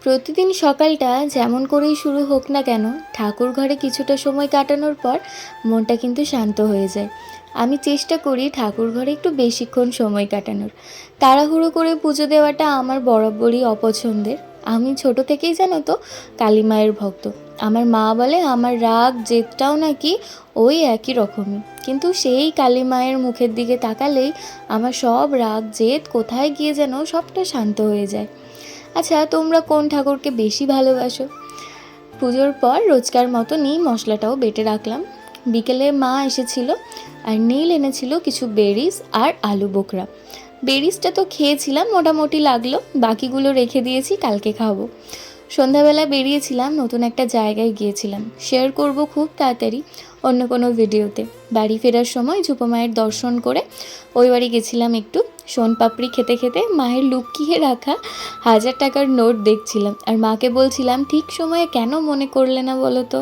প্রতিদিন সকালটা যেমন করেই শুরু হোক না কেন, ঠাকুর ঘরে কিছুটা সময় কাটানোর পর মনটা কিন্তু শান্ত হয়ে যায়। আমি চেষ্টা করি ঠাকুর ঘরে একটু বেশিক্ষণ সময় কাটানোর। তাড়াহুড়ো করে পুজো দেওয়াটা আমার বরাবরই অপছন্দের। আমি ছোট থেকেই জানো তো কালী মায়ের ভক্ত। আমার মা বলে আমার রাগ জেদটাও নাকি ওই একই রকমই, কিন্তু সেই কালী মায়ের মুখের দিকে তাকালেই আমার সব রাগ জেদ কোথায় গিয়ে যেন সবটা শান্ত হয়ে যায়। আচ্ছা, তোমরা কোন ঠাকুরকে বেশি ভালোবাসো? পুজোর পর রোজকার মতনই মশলাটাও বেটে রাখলাম। বিকেলে মা এসেছিল আর নীল এনেছিল কিছু বেরিস আর আলু বোখরা। বেরিসটা তো খেয়েছিলাম, মোটামুটি লাগলো, বাকিগুলো রেখে দিয়েছি, কালকে খাবো। সন্ধ্যাবেলা বেরিয়েছিলাম, নতুন একটা জায়গায় গিয়েছিলাম, শেয়ার করব খুব তাড়াতাড়ি অন্য কোনো ভিডিওতে। বাড়ি ফেরার সময় ঝুপো মায়ের দর্শন করে ওই বাড়ি গেছিলাম একটু। সোনপাপড়ি খেতে খেতে মায়ের লুকিয়ে রাখা 1000 টাকার নোট দেখছিলাম আর মাকে বলছিলাম ঠিক সময়ে কেন মনে করলে না বলো তো।